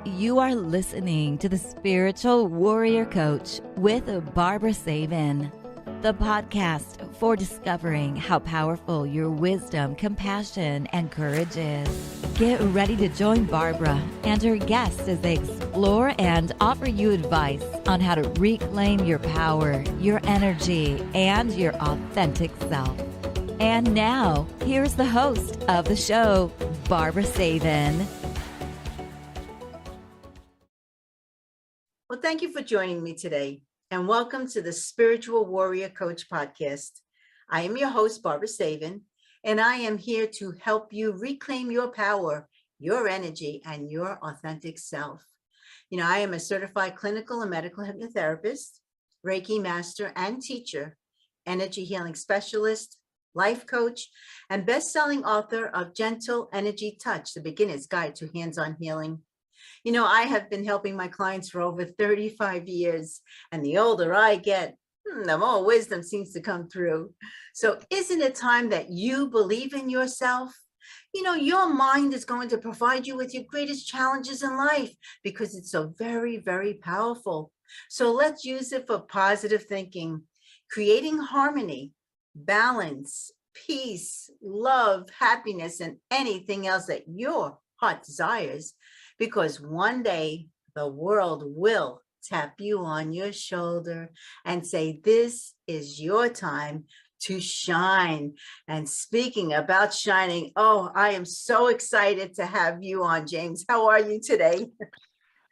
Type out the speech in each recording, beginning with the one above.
You are listening to the Spiritual Warrior Coach with Barbara Savin, the podcast for discovering how powerful your wisdom, compassion, and courage is. Get ready to join Barbara and her guests as they explore and offer you advice on how to reclaim your power, your energy, and your authentic self. And now, here's the host of the show, Barbara Savin. Well, thank you for joining me today, and welcome to the Spiritual Warrior Coach podcast. I am your host, Barbara Savin, and I am here to help you reclaim your power, your energy, and your authentic self. I am a certified clinical and medical hypnotherapist, Reiki master and teacher, energy healing specialist, life coach, and best-selling author of Gentle Energy Touch, the Beginner's Guide to Hands-on Healing. I have been helping my clients for over 35 years, and the older I get, the more wisdom seems to come through. So isn't it time that you believe in yourself? Your mind is going to provide you with your greatest challenges in life because it's so very, very powerful. So let's use it for positive thinking, creating harmony, balance, peace, love, happiness, and anything else that your heart desires. Because one day the world will tap you on your shoulder and say, this is your time to shine. And speaking about shining, I am so excited to have you on, James. How are you today?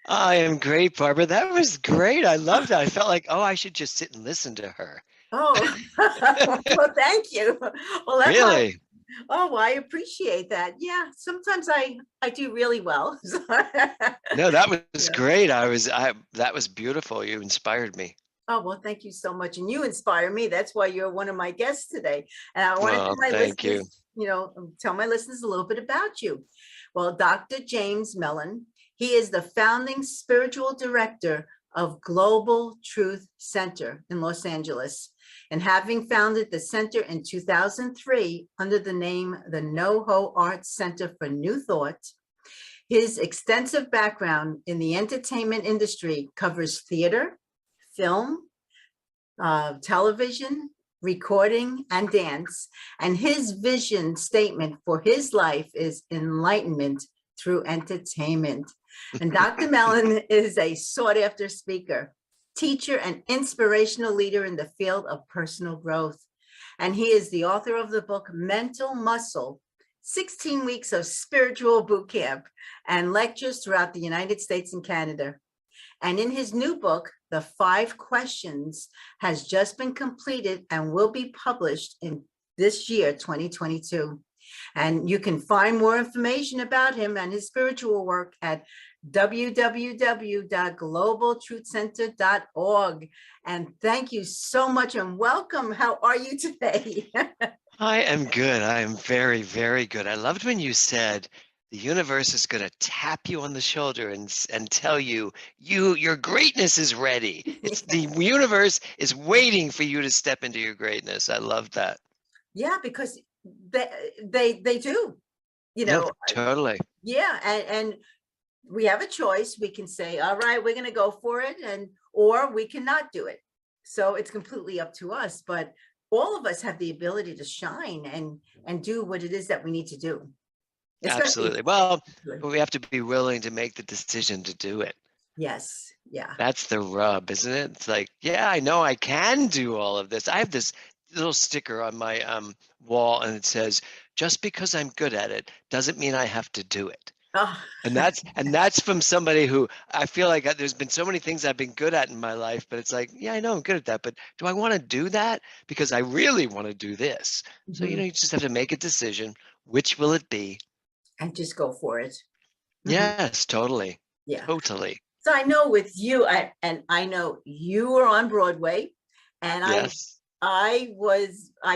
I am great, Barbara. That was great. I loved it. I felt like, I should just sit and listen to her. Well, thank you. Well, that's really? I appreciate that. Yeah, sometimes I do really well. No, that was great. That was beautiful. You inspired me. Oh, well, thank you so much. And you inspire me. That's why you're one of my guests today. And I want to tell my listeners, tell my listeners a little bit about you. Well, Dr. James Mellon, he is the founding spiritual director of Global Truth Center in Los Angeles. And having founded the center in 2003 under the name the NoHo Arts Center for New Thought, his extensive background in the entertainment industry covers theater, film, television, recording, and dance. And his vision statement for his life is Enlightenment Through Entertainment. And Dr. Mellon is a sought-after speaker, teacher, and inspirational leader in the field of personal growth. And he is the author of the book, Mental Muscle, 16 Weeks of Spiritual Boot Camp, and lectures throughout the United States and Canada. And in his new book, The 5 Questions, has just been completed and will be published in this year, 2022. And you can find more information about him and his spiritual work at www.globaltruthcenter.org. And thank you so much and welcome. How are you today? I am good. I am very, very good. I loved when you said the universe is going to tap you on the shoulder and tell you, your greatness is ready. It's the universe is waiting for you to step into your greatness. I love that. Yeah, because they do, No, totally. Yeah. And we have a choice. We can say, all right, we're going to go for it, or we cannot do it. So it's completely up to us, but all of us have the ability to shine and do what it is that we need to do. Absolutely. Well, we have to be willing to make the decision to do it. Yes. Yeah. That's the rub, isn't it? It's like, yeah, I know I can do all of this. I have this little sticker on my wall, and it says, just because I'm good at it doesn't mean I have to do it. Oh. And that's from somebody who I feel like there's been so many things I've been good at in my life, but it's like, yeah, I know I'm good at that, but do I want to do that? Because I really want to do this. Mm-hmm. So, you just have to make a decision. Which will it be? And just go for it. Yes, totally. Yeah. Totally. So I know with you, I know you were on Broadway, and yes. I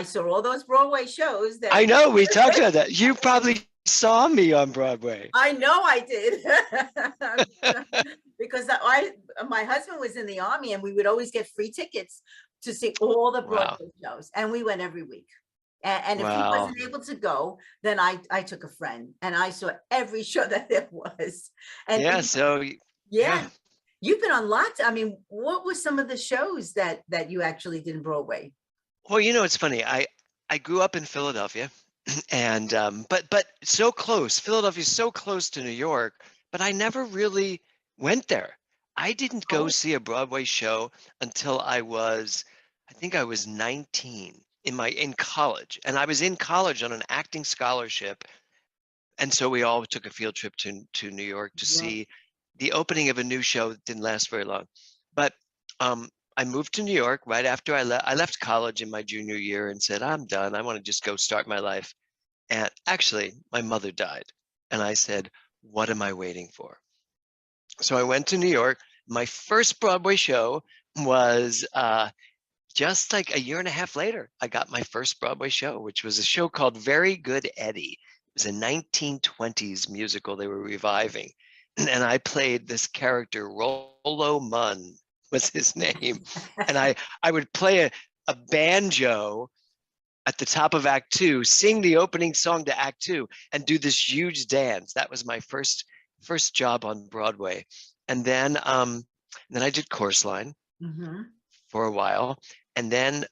saw all those Broadway shows. I know, we talked about that. You probably saw me on Broadway. I know I did. Because my husband was in the Army, and we would always get free tickets to see all the Broadway shows, and we went every week. And if he Wow. wasn't able to go, then I took a friend and I saw every show that there was. And Yeah. So, yeah, yeah. you've been on lots. I mean, what were some of the shows that you actually did in Broadway? Well, it's funny. I grew up in Philadelphia, and but so close. Philadelphia's so close to New York, but I never really went there. I didn't go Oh, see a Broadway show until I think I was 19 in college, and I was in college on an acting scholarship, and so we all took a field trip to New York to yeah. see the opening of a new show that didn't last very long. But I moved to New York right after I left college in my junior year and said, I'm done. I want to just go start my life. And actually, my mother died. And I said, what am I waiting for? So I went to New York. My first Broadway show was just like a year and a half later. I got my first Broadway show, which was a show called Very Good Eddie. It was a 1920s musical they were reviving. And I played this character, Rollo Munn was his name. And I would play a banjo at the top of Act Two, sing the opening song to Act Two, and do this huge dance. That was my first job on Broadway. And then I did Chorus Line Mm-hmm. for a while. And then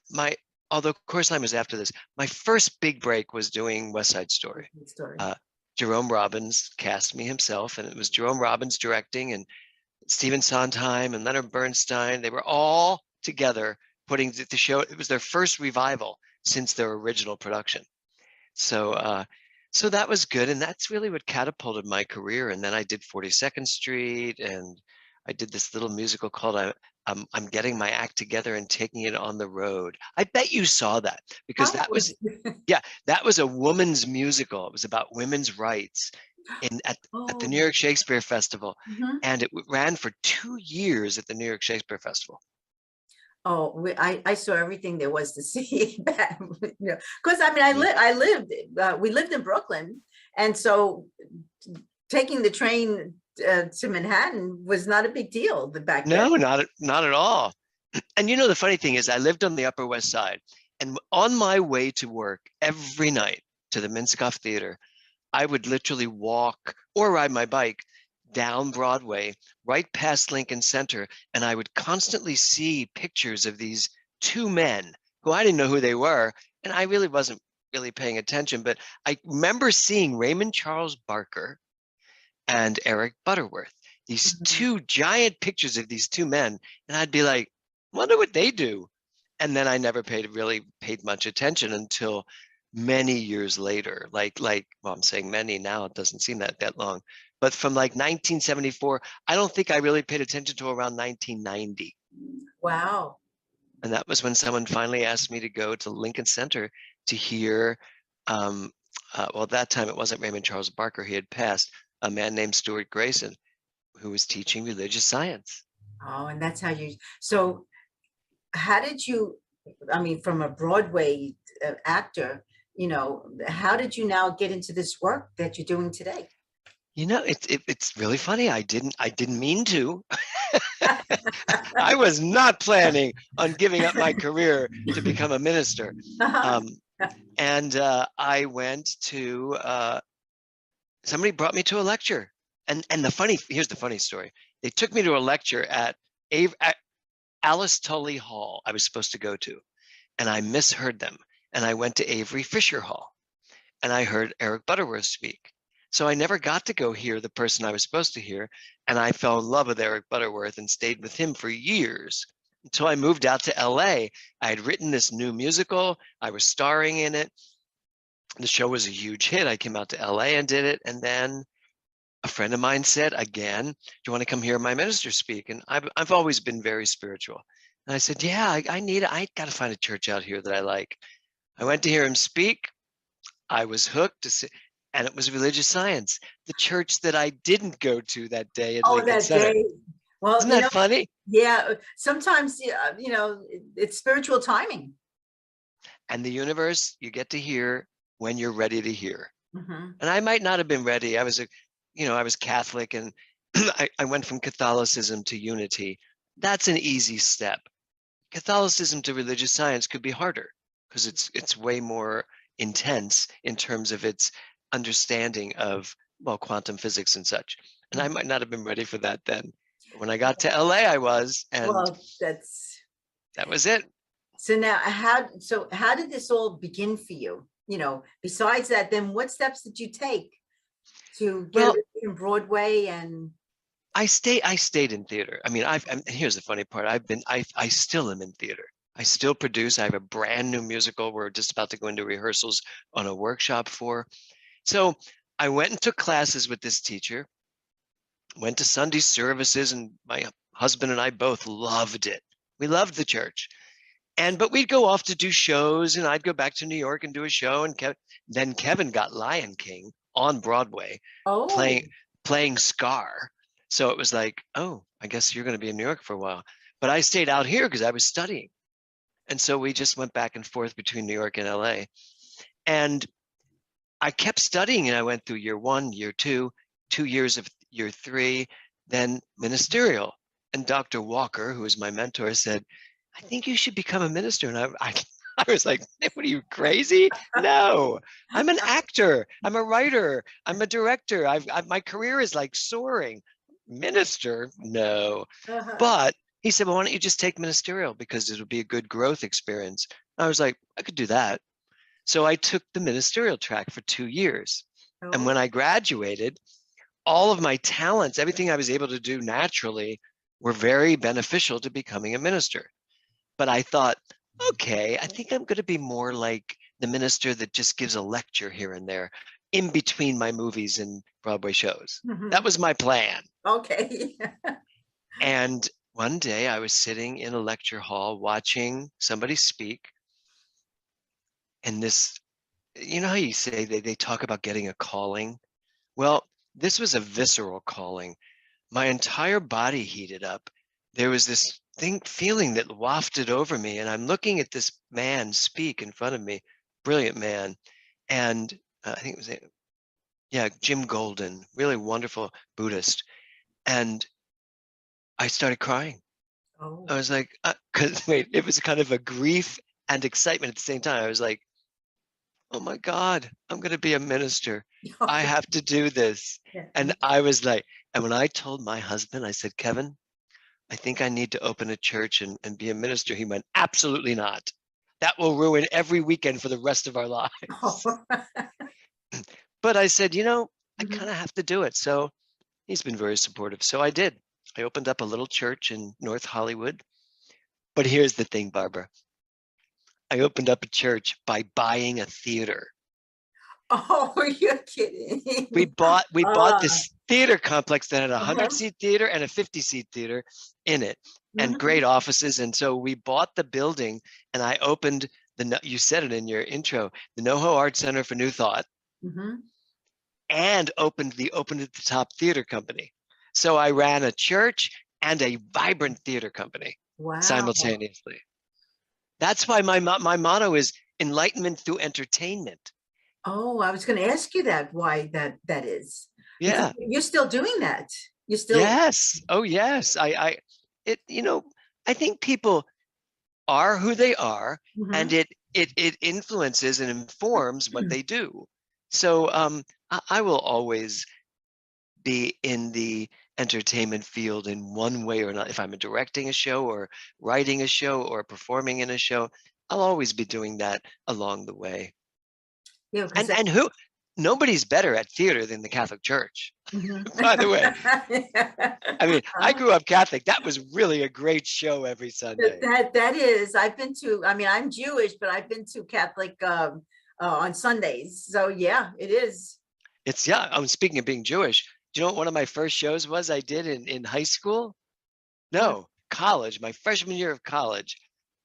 although Chorus Line was after this, my first big break was doing West Side Story. Good story. Jerome Robbins cast me himself, and it was Jerome Robbins directing, and Stephen Sondheim and Leonard Bernstein. They were all together putting the show. It was their first revival since their original production. So that was good, and that's really what catapulted my career. And then I did 42nd Street, and I did this little musical called I'm Getting My Act Together and Taking It on the Road. I bet you saw that, because Oh, that was a woman's musical. It was about women's rights at the New oh, York Shakespeare Festival, mhm. and it ran for 2 years at the New York Shakespeare Festival. Oh, I saw everything there was to see. Because I mean, Yeah. we lived in Brooklyn, and so taking the train to Manhattan was not a big deal back then. No, not at all. And the funny thing is, I lived on the Upper West Side, and on my way to work every night to the Minskoff Theater, I would literally walk or ride my bike down Broadway, right past Lincoln Center, and I would constantly see pictures of these two men who I didn't know who they were, and I really wasn't really paying attention. But I remember seeing Raymond Charles Barker and Eric Butterworth, these Mhm. two giant pictures of these two men, and I'd be like, wonder what they do. And then I never really paid much attention until many years later. Well, I'm saying many now, it doesn't seem that long. But from like 1974, I don't think I really paid attention to around 1990. Wow. And that was when someone finally asked me to go to Lincoln Center to hear, well, at that time it wasn't Raymond Charles Barker, he had passed, a man named Stuart Grayson, who was teaching religious science. Oh, and that's how you. So, how did you? I mean, from a Broadway actor, how did you now get into this work that you're doing today? It's really funny. I didn't mean to. I was not planning on giving up my career to become a minister. Uh-huh. Um, and I went to somebody brought me to a lecture. And here's the funny story. They took me to a lecture at Alice Tully Hall I was supposed to go to, and I misheard them. And I went to Avery Fisher Hall, and I heard Eric Butterworth speak. So I never got to go hear the person I was supposed to hear, and I fell in love with Eric Butterworth and stayed with him for years until I moved out to LA. I had written this new musical. I was starring in it. The show was a huge hit. I came out to LA and did it, and then a friend of mine said, again, do you want to come hear my minister speak? And I've always been very spiritual. And I said, yeah, I got to find a church out here that I like. I went to hear him speak. I was hooked to see, and it was religious science, the church that I didn't go to that day at Oh, Lincoln that Center. day. Well, Isn't that funny? yeah. Sometimes, it's spiritual timing. And the universe, you get to hear when you're ready to hear. Hmm. And I might not have been ready. I was Catholic, and I went from Catholicism to unity. That's an easy step. Catholicism to religious science could be harder because it's way more intense in terms of its understanding of, well, quantum physics and such. And I might not have been ready for that then. When I got to LA, I was, and Well, that was it. so now how did this all begin for you? Besides that, then what steps did you take to get Well, in Broadway? And I stayed in theater. I mean, and here's the funny part. I still am in theater. I still produce. I have a brand new musical we're just about to go into rehearsals on a workshop for. So I went and took classes with this teacher, went to Sunday services, and my husband and I both loved it. We loved the church. But we'd go off to do shows, and I'd go back to New York and do a show. And then Kevin got Lion King on Broadway, oh, playing Scar. So it was like, oh, I guess you're going to be in New York for a while. But I stayed out here because I was studying. And so we just went back and forth between New York and LA. And I kept studying, and I went through year 1, year 2, 2 years of year 3, then ministerial. And Dr. Walker, who was my mentor, said, I think you should become a minister. And I was like, what are you, crazy? No, I'm an actor. I'm a writer. I'm a director. My career is like soaring. Minister? No. But he said, well, why don't you just take ministerial, because it would be a good growth experience. I was like, I could do that. So I took the ministerial track for 2 years. And when I graduated, all of my talents, everything I was able to do naturally, were very beneficial to becoming a minister. But I thought, okay, I think I'm going to be more like the minister that just gives a lecture here and there in between my movies and Broadway shows. That was my plan. Okay. And one day I was sitting in a lecture hall watching somebody speak. And this, you know how you say they talk about getting a calling? Well, this was a visceral calling. My entire body heated up. There was this feeling that wafted over me, and I'm looking at this man speak in front of me, brilliant man, and I think it was Jim Golden, really wonderful Buddhist, and I started crying. I was like, because it was kind of a grief and excitement at the same time. I was like, oh my God, I'm going to be a minister. I have to do this. And I was like, and when I told my husband, I said, Kevin, I think I need to open a church and be a minister. He went, absolutely not. That will ruin every weekend for the rest of our lives. But I said, I kind of have to do it. So he's been very supportive. So I did. I opened up a little church in North Hollywood. But here's the thing, Barbara. I opened up a church by buying a theater. Oh, you're kidding. We bought this theater complex that had a 100-seat theater and a 50-seat theater in it, and great offices. And so we bought the building, and I opened you said it in your intro, the NoHo Art Center for New Thought, and opened the at the Top Theater Company. So I ran a church and a vibrant theater company simultaneously. That's why my motto is Enlightenment Through Entertainment. Oh, I was going to ask you why that is. Yeah. Because you're still doing that. You're still. Yes. Oh, yes. I think people are who they are, and it influences and informs what they do. So I will always be in the entertainment field in one way or another. If I'm directing a show or writing a show or performing in a show, I'll always be doing that along the way. Yeah, and nobody's better at theater than the Catholic Church, by the way. I mean, I grew up Catholic. That was really a great show every Sunday. That is. I've been to, I'm Jewish, but I've been to Catholic on Sundays. So yeah, it is. I'm speaking of being Jewish. Do you know what one of my first shows was I did in high school? No, college. My freshman year of college,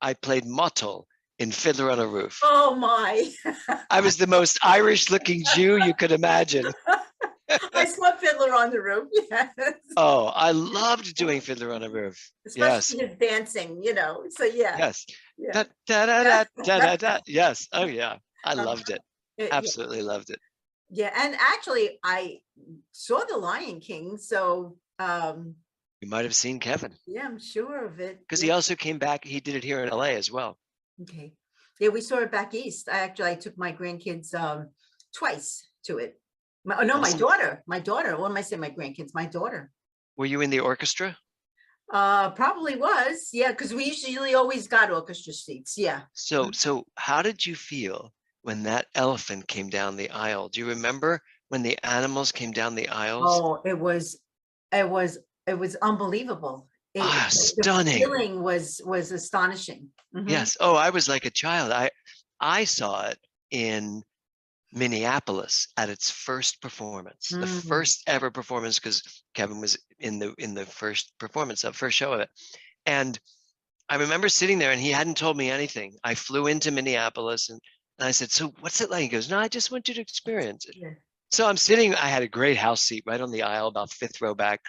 I played Mottel in Fiddler on a Roof. Oh my. I was the most Irish-looking Jew you could imagine. I saw Fiddler on the Roof. Yes. Oh, I loved doing Fiddler on a Roof. Especially his dancing, So yeah. Yes. Yeah. Da, da, da, da, da, da. Yes. Oh yeah. I loved it. Absolutely loved it. Yeah, and actually, I saw The Lion King, so you might have seen Kevin. Yeah, I'm sure of it. Because he also came back. He did it here in LA as well. Okay, Yeah, we saw it back east. I took my grandkids twice to it. No, Awesome. my daughter. What am I saying? My grandkids, my daughter. Were you in the orchestra? Probably was. Yeah, because we usually always got orchestra seats. Yeah. So how did you feel when that elephant came down the aisle? Do you remember when the animals came down the aisles? Oh, it was, it was unbelievable. Ah, The stunning. feeling was astonishing. Yes. Oh, I was like a child. I saw it in Minneapolis at its first performance, the Mm, first ever performance, because Kevin was in the first performance, the first show of it. And I remember sitting there and he hadn't told me anything. I flew into Minneapolis and I said, "So what's it like?" He goes, "No, I just want you to experience it." yeah. So I'm sitting, I had a great house seat right on the aisle, about fifth row back.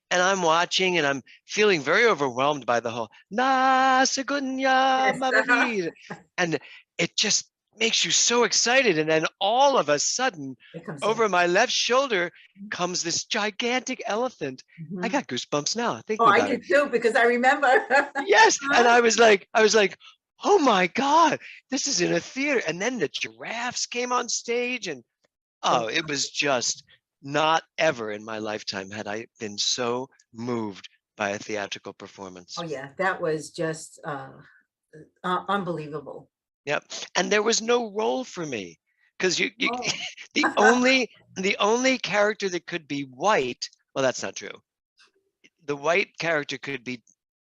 And I'm watching and I'm feeling very overwhelmed by the whole "Na Segunya Yes. Mamadi." And it just makes you so excited. And then all of a sudden, It comes in. over my left shoulder comes this gigantic elephant. I Mhm. got goosebumps now Oh, thinking I about it. did too, because I remember. Yes. And Huh? I was like, oh my God, this is in a theater. And then the giraffes came on stage and It was- oh, it was just not ever in my lifetime had I been so moved by a theatrical Oh performance. yeah, that was just unbelievable. Yep. And there was no role for me because you Oh. the only character that could be white, well, that's not true. The white character could be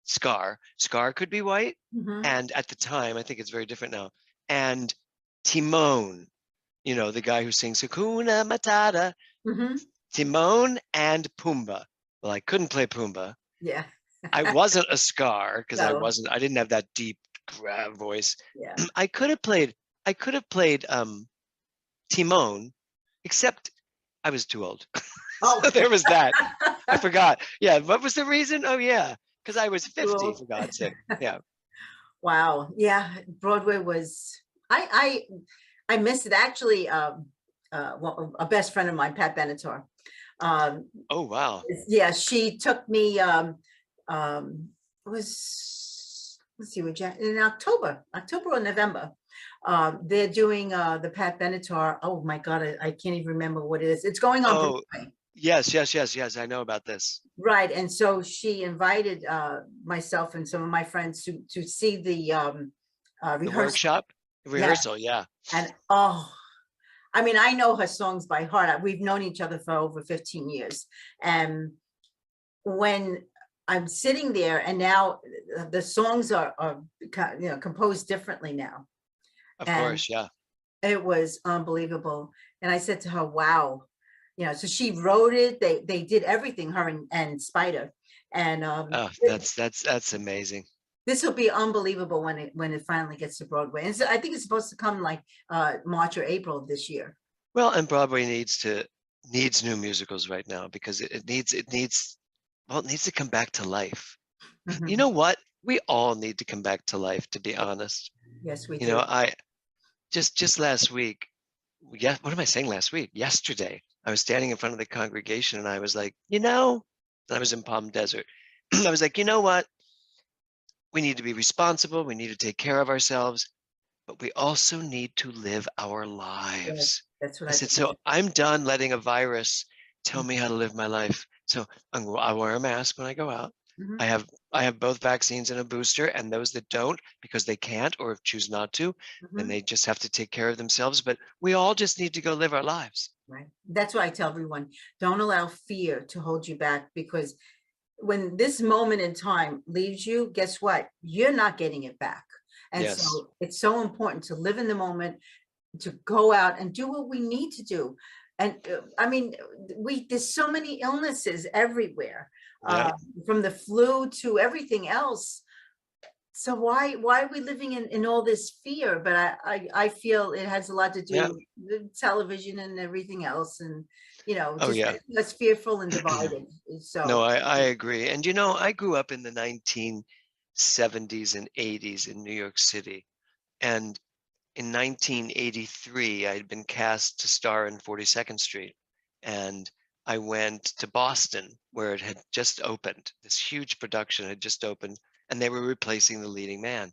Scar. Scar could be white. Mhm, And at the time, I think it's very different now. And Timon, the guy who sings Hakuna Matata, mhm. Timon and Pumbaa. Well, I couldn't play Pumbaa. Yeah. I wasn't a Scar because No. I didn't have that deep voice. Yeah. I could have played Timon, except I was too old. Oh. So there was that. I forgot. Yeah, what was the reason? Oh yeah, because I was 50, Cool. for God's sake. Yeah. Wow. Yeah. Broadway was. I missed it actually. Well, a best friend of mine, Pat Benatar. Um, Oh wow. yeah, she took me. It was, let's see, in October or November. They're doing the Pat Benatar. Oh my God, I can't even remember what it is. It's going on Oh Broadway. yes, yes, yes, yes. I know about this. Right. And so she invited myself and some of my friends to see the The rehearsal. workshop, Yes. rehearsal. Yeah. And oh, I mean, I know her songs by heart. We've known each other for over 15 years. And when I'm sitting there and now the songs are composed differently now. Of And course. Yeah. it was unbelievable. And I said to her, wow, so she wrote it. They did everything, her and Spider. And Oh, that's amazing. this will be unbelievable when it finally gets to Broadway. And so I think it's supposed to come like March or April of this year. Well, and Broadway needs new musicals right now because it needs to come back to life. You Mhm. know what? We all need to come back to life, to be honest. Yes, we You know, do. I just last week, yeah, what am I saying last week? Yesterday, I was standing in front of the congregation and I was like, and I was in Palm Desert. I was like, you know what? We need to be responsible. We need to take care of ourselves, but we also need to live our Yes, lives. that's what I I said, so believe. I'm done letting a virus tell me how to live my life. So I wear a mask when I go out. Mhm, I have both vaccines and a booster, and those that don't because they can't or choose not to, then mhm. they just have to take care of themselves. But we all just need to go live our lives. Right. That's why I tell everyone, don't allow fear to hold you back, because when this moment in time leaves you, guess what? You're not getting it back. And Yes. so it's so important to live in the moment, to go out and do what we need to do. And I mean, there's so many illnesses everywhere, Yep. from the flu to everything else. So why are we living in all this fear? But I feel it has a lot to do Yep. with the television and everything else, and Oh just yeah. us fearful and divided. No, So I agree. And I grew up in the 1970s and 80s in New York City. And in 1983, I had been cast to star in 42nd Street. And I went to Boston, where it had just opened. This huge production had just opened, and they were replacing the leading man.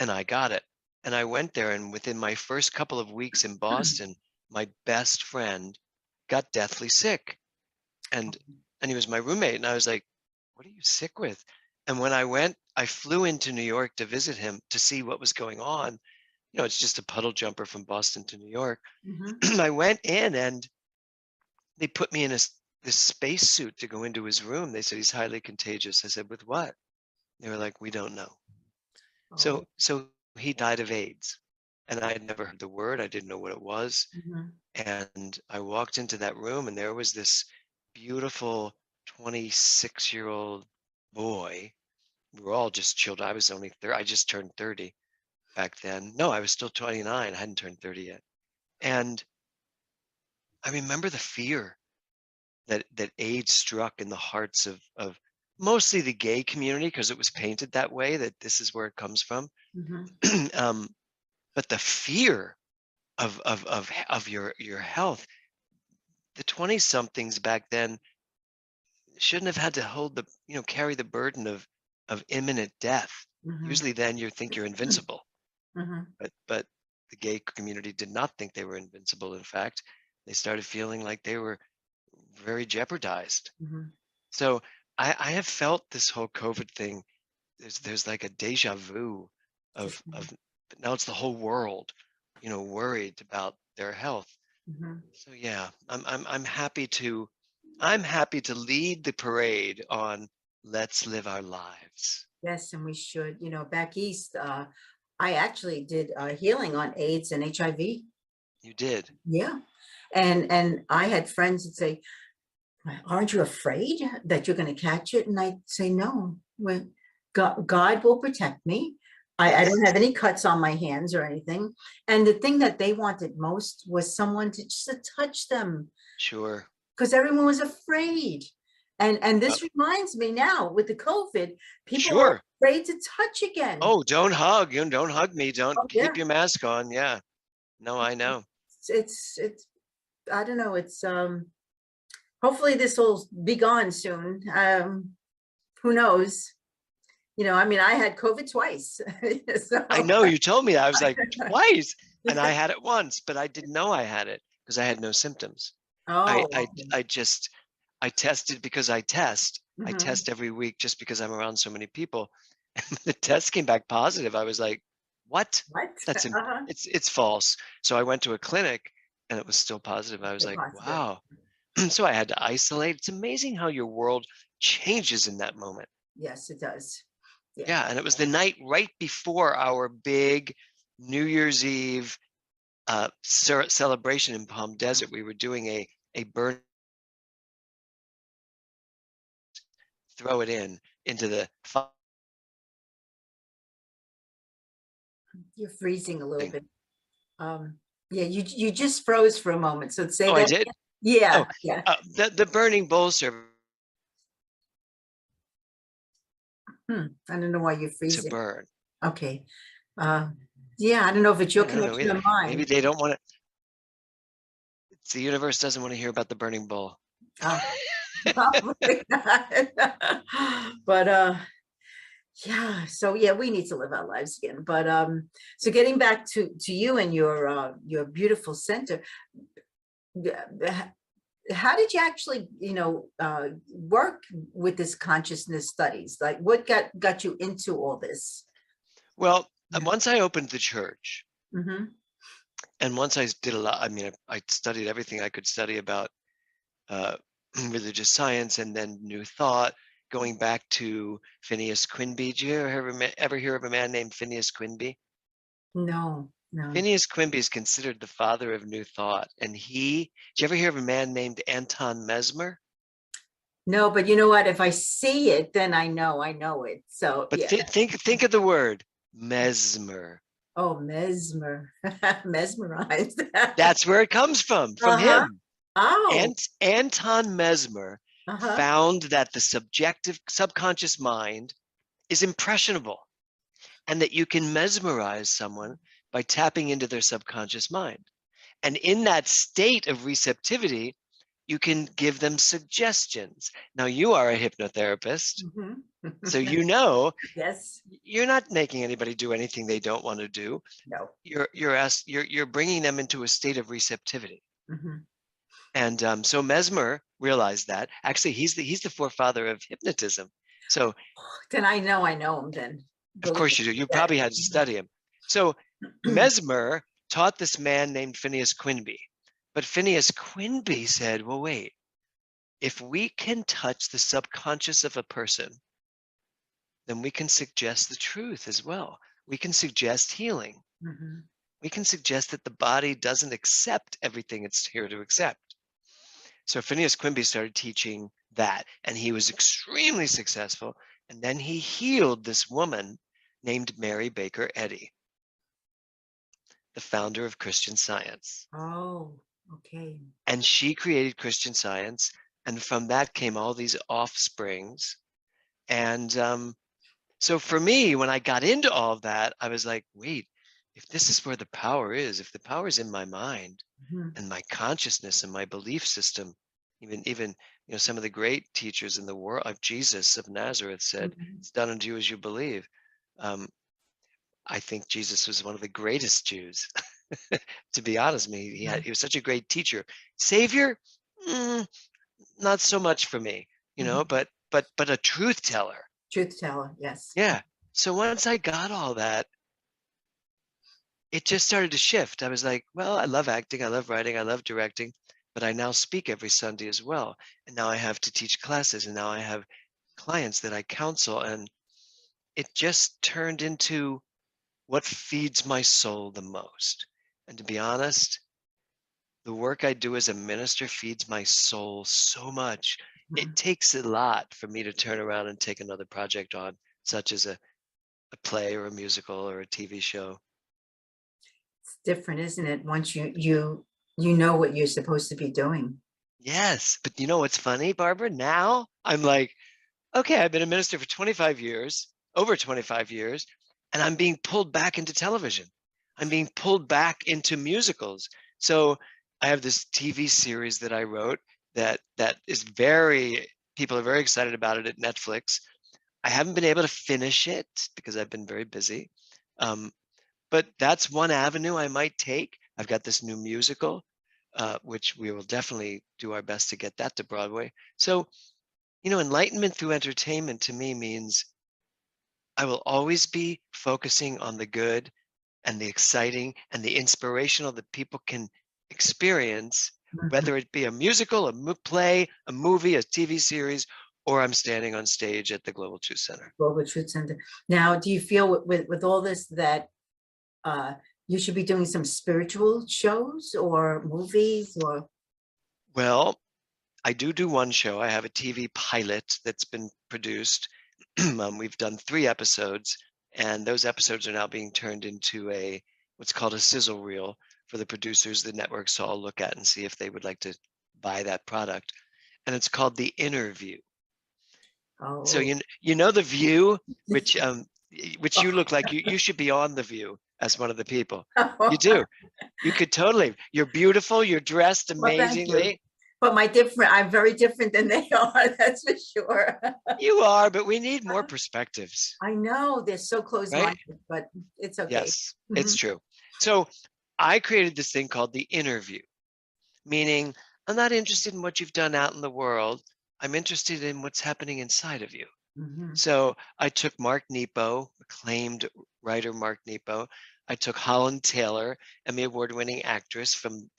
And I got it. And I went there, and within my first couple of weeks in Boston, my best friend got deathly sick. And he was my roommate. And I was like, what are you sick with? And when I went, I flew into New York to visit him to see what was going on. You know, it's just a puddle jumper from Boston to New York. I went in, and they put me in this space suit to go into his room. They said, he's highly contagious. I said, with what? They were like, we don't know. Oh. So he died of AIDS. And I had never heard the word. I didn't know what it was. And I walked into that room, and there was this beautiful 26-year-old boy. We were all just children. I was only 30. I just turned 30 back then. No, I was still 29. I hadn't turned 30 yet. And I remember the fear that AIDS struck in the hearts of mostly the gay community, because it was painted that way, that this is where it comes from. But the fear of your health, the 20-somethings back then shouldn't have had to hold the, carry the burden of imminent death. Usually then you think you're invincible. But the gay community did not think they were invincible. In fact, they started feeling like they were very jeopardized. So I have felt this whole COVID thing. There's like a deja vu of but now it's the whole world, worried about their health. So yeah, I'm happy to lead the parade on let's live our lives. Yes, and we should. Back east, I actually did healing on AIDS and HIV. You did? Yeah. And I had friends that say, aren't you afraid that you're going to catch it? And I say, no, God will protect me. I don't have any cuts on my hands or anything. And the thing that they wanted most was someone to just to touch them. Sure. Because everyone was afraid. And this reminds me now with the COVID, people are afraid to touch again. Oh, don't hug. Don't hug me. Don't keep your mask on. Yeah. No, I know. It's I don't know. It's hopefully this will be gone soon. Who knows? I mean, I had COVID twice. So. I know, you told me that. I was like, twice. And I had it once, but I didn't know I had it because I had no symptoms. Oh. I tested because I test. I test every week just because I'm around so many people. And the test came back positive. I was like, what? That's it's false. So I went to a clinic and it was still positive. I was like, wow. So I had to isolate. It's amazing how your world changes in that moment. Yes, it does. Yeah, and it was the night right before our big New Year's Eve celebration in Palm Desert. We were doing a burn, throw it into the fire. You're freezing a little bit. Yeah, you just froze for a moment. So say that. I did? Yeah. The burning bowl service. I don't know why you're freezing. To burn. Okay. Yeah, I don't know if it's your connection or mine. Maybe they don't want to. The universe doesn't want to hear about the burning bowl. Probably not. But yeah, so yeah, we need to live our lives again. But so getting back to you and your beautiful center, how did you actually work with this consciousness studies? Like what got you into all this? Well, once I opened the church, and once I did a lot, I mean, I studied everything I could study about religious science, and then New Thought, going back to Phineas Quimby. Did you ever hear of a man named Phineas Quimby? No. Phineas Quimby is considered the father of New Thought. And did you ever hear of a man named Anton Mesmer? No, but you know what? If I see it, then I know it. So, but yeah. think of the word mesmer. Oh, mesmer, mesmerized. That's where it comes from him. Oh. Anton Mesmer found that the subconscious mind is impressionable, and that you can mesmerize someone by tapping into their subconscious mind. And in that state of receptivity, You can give them suggestions. Now, you are a hypnotherapist, Mhm. so you know Yes. you're not making anybody do anything they don't want to do. No. You're bringing them into a state of receptivity. Mhm. And so Mesmer realized that. Actually, he's the forefather of hypnotism. So Then I know him then. of Believe course you do. You that. probably had to study him. So Mesmer taught this man named Phineas Quinby. But Phineas Quinby said, well, wait, if we can touch the subconscious of a person, then we can suggest the truth as well. We can suggest healing. Mhm. We can suggest that the body doesn't accept everything it's here to accept. So Phineas Quimby started teaching that, and he was extremely successful. And then he healed this woman named Mary Baker Eddy, the founder of Christian Science. Oh, okay. And she created Christian Science, and from that came all these offsprings. And so for me, when I got into all of that, I was like, wait, if this is where the power is, if the power is in my mind Mhm. and my consciousness and my belief system, even some of the great teachers in the world, of Jesus of Nazareth said, Mhm. it's done unto you as you believe. Um, I think Jesus was one of the greatest Jews. To be honest with me, he was such a great teacher. Savior, mm, not so much for me, Mhm. but a truth teller. Truth teller, yes. Yeah. So once I got all that, it just started to shift. I was like, well, I love acting, I love writing, I love directing, but I now speak every Sunday as well. And now I have to teach classes, and now I have clients that I counsel. And it just turned into what feeds my soul the most. And to be honest, the work I do as a minister feeds my soul so much. It Mhm. takes a lot for me to turn around and take another project on, such as a play or a musical or a TV show. It's different, isn't it? Once you know what you're supposed to be doing. Yes, but you know what's funny, Barbara? Now I'm like, okay, I've been a minister for 25 years, over 25 years, and I'm being pulled back into television. I'm being pulled back into musicals. So I have this TV series that I wrote that is people are very excited about it at Netflix. I haven't been able to finish it because I've been very busy. Um, but that's one avenue I might take. I've got this new musical, which we will definitely do our best to get that to Broadway. So, enlightenment through entertainment to me means I will always be focusing on the good and the exciting and the inspirational that people can experience, Mhm. whether it be a musical, play, a movie, a TV series, or I'm standing on stage at the Global Truth Center. Global Truth Center. Now, do you feel with all this that uh, you should be doing some spiritual shows or movies or? Well, I do one show. I have a TV pilot that's been produced. We've done 3 episodes, and those episodes are now being turned into what's called a sizzle reel for the producers, the networks to all look at and see if they would like to buy that product. And it's called The Interview. So Oh, you know The View, which you look like you should be on The View as one of the people. You do. You could totally. You're beautiful. You're dressed well, thank you. amazingly. But I'm very different than they are, that's for sure. You are, but we need more perspectives, I know they're so right? close-minded, but it's okay. Yes, it's Mhm. true. So I created this thing called The Interview, meaning I'm not interested in what you've done out in the world. I'm interested in what's happening inside of you. Mhm. So I took Mark Nepo, acclaimed writer Mark Nepo. I took Holland Taylor, Emmy Award-winning actress from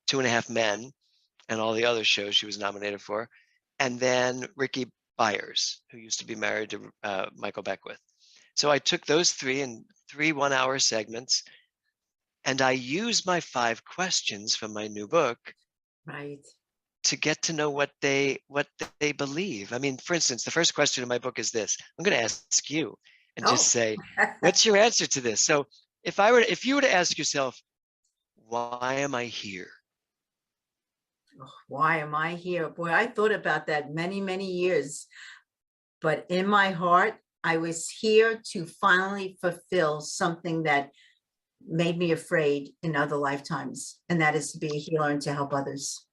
2.5 Men and all the other shows she was nominated for, and then Ricky Byers, who used to be married to Michael Beckwith. So I took those 3 in 3 one-hour segments, and I used my 5 questions from my new book Right. to get to know what they believe. I mean, for instance, the first question in my book is this. I'm going to ask you and just Oh. say, what's your answer to this? So if you were to ask yourself, why am I here? Why am I here? Boy, I thought about that many, many years. But in my heart, I was here to finally fulfill something that made me afraid in other lifetimes, and that is to be a healer and to help others.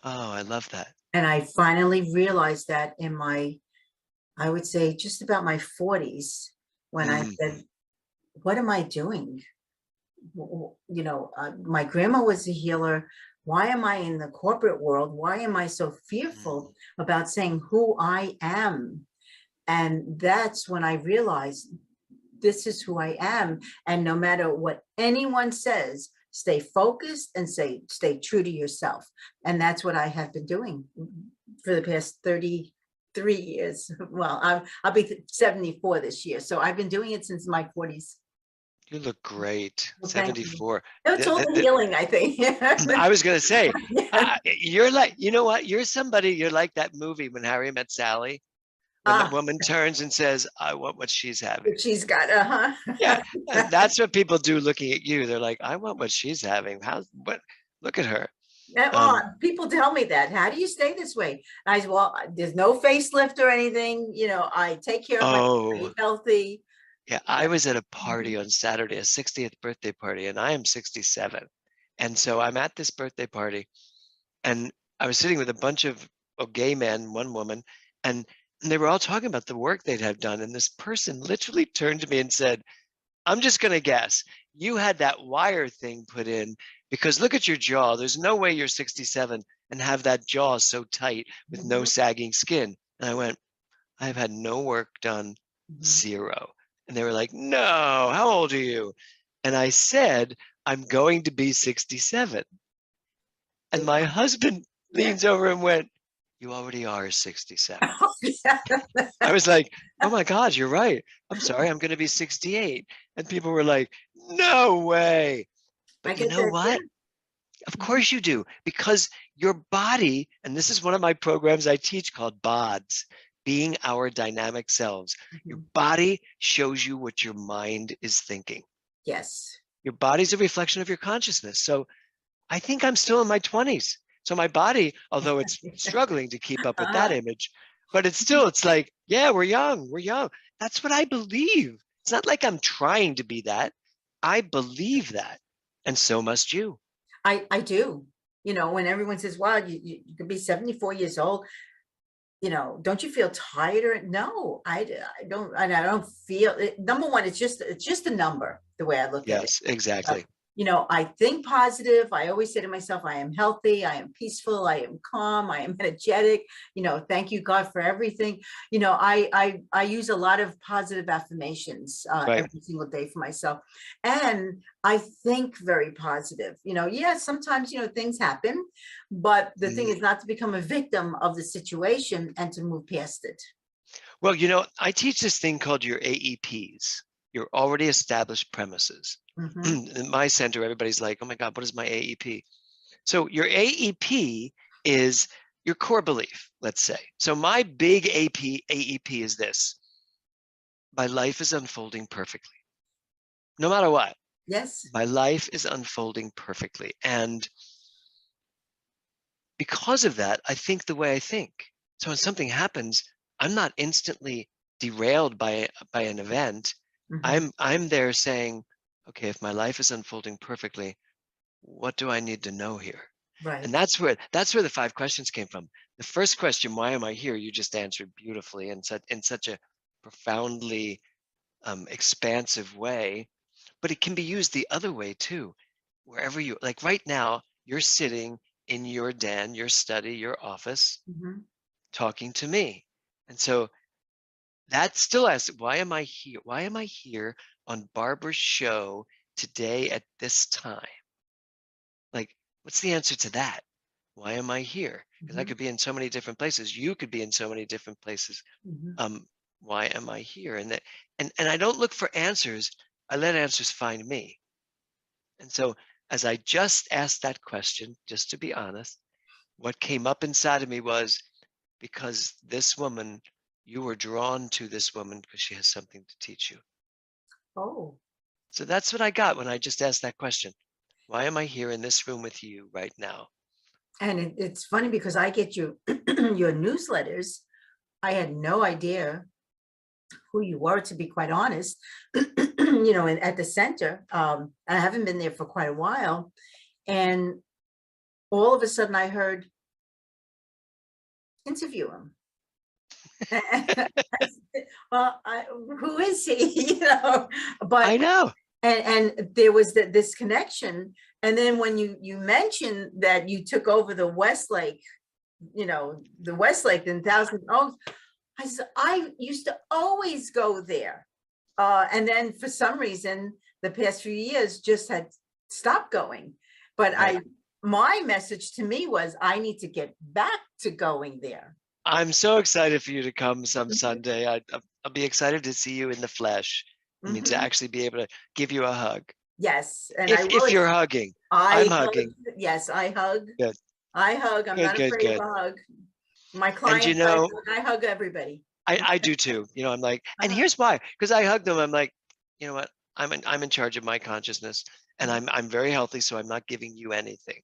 Oh, I love that. And I finally realized that in my, I would say just about my 40s, when I Mm, said, what am I doing? My grandma was a healer. Why am I in the corporate world? Why am I so mm. fearful about saying who I am? And that's when I realized this is who I am. And no matter what anyone says, stay focused and stay true to yourself. And that's what I have been doing for the past 33 years. Well, I'll be 74 this year. So I've been doing it since my 40s. You look great. Well, thank you. 74. It's all the healing, I think. I was going to say, Yeah. you're like, you know what? You're somebody, you're like that movie When Harry Met Sally, when the Ah, woman turns and says, I want what she's having. she's got, uh-huh. Yeah, that's what people do looking at you. They're like, I want what she's having. What? Look at her. Yeah, Um, well, people tell me that. How do you stay this way? I said, well, there's no facelift or anything. I take care of my oh, eat healthy. yeah. I was at a party Mhm. on Saturday, a 60th birthday party, and I am 67. And so I'm at this birthday party, and I was sitting with a bunch of gay men, one woman, and they were all talking about the work they'd have done. And this person literally turned to me and said, I'm just going to guess you had that wire thing put in because look at your jaw. There's no way you're 67 and have that jaw so tight with no Mhm, sagging skin. And I went, I've had no work done, mhm. 0. And they were like, no, how old are you? And I said, I'm going to be 67. And They my want- husband Yeah. leans over and went, you already are 67. Yeah. I was like, oh my God, you're right. I'm sorry, I'm going to be 68. And people were like, no way. I But you get know that. Yeah. what? Of Mhm, course you do, because your body, and this is one of my programs I teach called BODS, being our dynamic selves. Your mhm. body shows you what your mind is thinking. Yes. Your body's a reflection of your consciousness. So I think I'm still in my 20s. So my body, although it's struggling to keep up with that Uh-huh. image, but it's like, yeah, we're young, we're young. That's what I believe. It's not like I'm trying to be that. I believe that. And so must you. I do. When everyone says, wow, you could be 74 years old, don't you feel tired? No, I don't. And I don't feel it. Number one, it's just a number, the way I look at it. Yes, Uh, exactly. I think positive. I always say to myself, I am healthy, I am peaceful, I am calm, I am energetic. Thank you, God, for everything. I use a lot of positive affirmations Right. every single day for myself. And I think very positive. Yeah, sometimes, things happen, but the thing Mhm. is not to become a victim of the situation and to move past it. Well, I teach this thing called your AEPs, your already established premises. Mhm. In my center, everybody's like, oh my God, what is my AEP? So your AEP is your core belief, let's say. So my big AEP is this: my life is unfolding perfectly. No matter what, Yes. my life is unfolding perfectly. And because of that, I think the way I think. So when something happens, I'm not instantly derailed by an event. Mhm. I'm there saying, okay, if my life is unfolding perfectly, what do I need to know here? And Right. that's where the 5 questions came from. The first question, why am I here? You just answered beautifully in such a profoundly expansive way. But it can be used the other way too. Wherever you like right now, you're sitting in your den, your study, your office, Mhm. talking to me. And so that still asks, why am I here? Why am I here on Barbara's show today at this time? Like, what's the answer to that? Why am I here? Because I Mhm. could be in so many different places. You could be in so many different places. Mhm. Um, why am I here? And I don't look for answers. I let answers find me. And so as I just asked that question, just to be honest, what came up inside of me was because this woman, you were drawn to this woman because she has something to teach you. Oh. So that's what I got when I just asked that question. Why am I here in this room with you right now? And it's funny because I get your newsletters. I had no idea who you were, to be quite honest. And at the center, I haven't been there for quite a while, and all of a sudden I heard, interview him. Well, who is he? But I know. and there was this connection. And then when you mentioned that you took over the Westlake, the Westlake in Thousand Oaks, I said, I used to always go there. And then for some reason, the past few years just had stopped going. But Right. my message to me was, I need to get back to going there. I'm so excited for you to come some Sunday. I'll be excited to see you in the flesh. I mean, to actually be able to give you a hug. Yes, and If you're hugging, I'm hugging. Yes, I hug. Good. I hug. I'm not afraid of Good. a hug. My And clients, I hug everybody. I do too. I'm like, and here's why, because I hug them. I'm like, you know what? I'm in charge of my consciousness, and I'm very healthy, so I'm not giving you anything.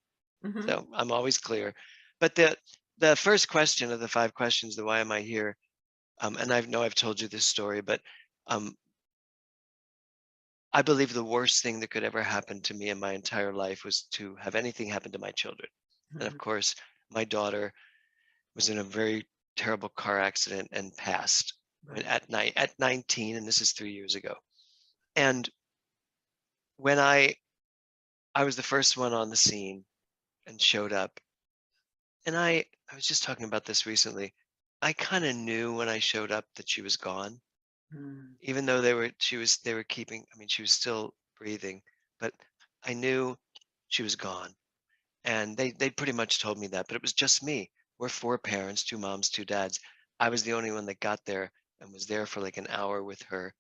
So I'm always clear. But the first question of the 5 questions, the why am I here? And I know I've told you this story, but I believe the worst thing that could ever happen to me in my entire life was to have anything happen to my children. And of course, my daughter was in a very terrible car accident and passed at 19, and this is 3 years ago. And when I was the first one on the scene and showed up, and I was just talking about this recently. I kind of knew when I showed up that she was gone, even though they were keeping. I mean, she was still breathing, but I knew she was gone, and they pretty much told me that. But it was just me. We're 4 parents, 2 moms, 2 dads. I was the only one that got there and was there for like an hour with her,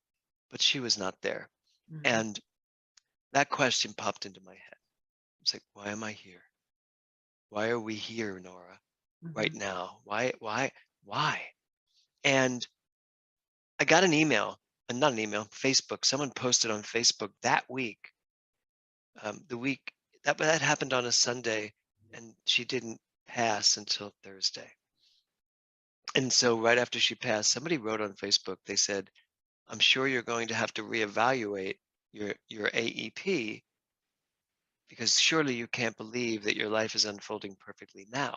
but she was not there. And that question popped into my head. It's like, why am I here? Why are we here, Nora, right now? Why? And I got an email, not an email, Facebook. Someone posted on Facebook that week, the week that happened on a Sunday, and she didn't pass until Thursday. And so right after she passed, somebody wrote on Facebook, they said, I'm sure you're going to have to reevaluate your AEP, because surely you can't believe that your life is unfolding perfectly now.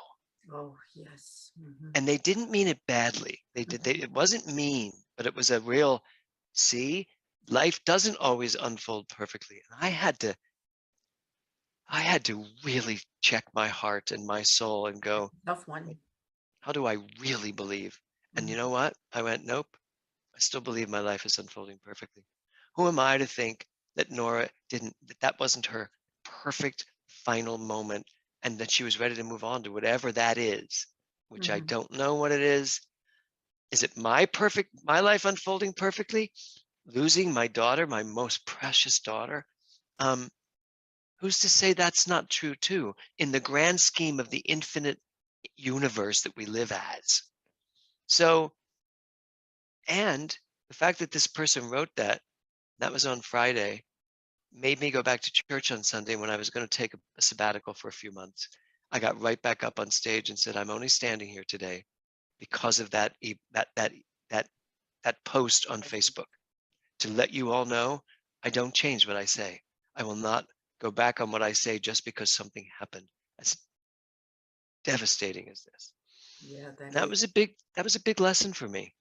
Oh, yes. And they didn't mean it badly. It wasn't mean, but it was a real, see, life doesn't always unfold perfectly. And I had to really check my heart and my soul and go, Tough one. How do I really believe? And you know what? I went, nope, I still believe my life is unfolding perfectly. Who am I to think that Nora that wasn't her perfect final moment, and that she was ready to move on to whatever that is, which I don't know what it is. Is it my life unfolding perfectly? Losing my daughter, my most precious daughter? Who's to say that's not true too, in the grand scheme of the infinite universe that we live as? So, and the fact that this person wrote that was on Friday, made me go back to church on Sunday when I was going to take a sabbatical for a few months. I got right back up on stage and said, I'm only standing here today because of that post on Facebook, to let you all know I don't change what I say. I will not go back on what I say just because something happened as devastating as this. Yeah, That was a big lesson for me.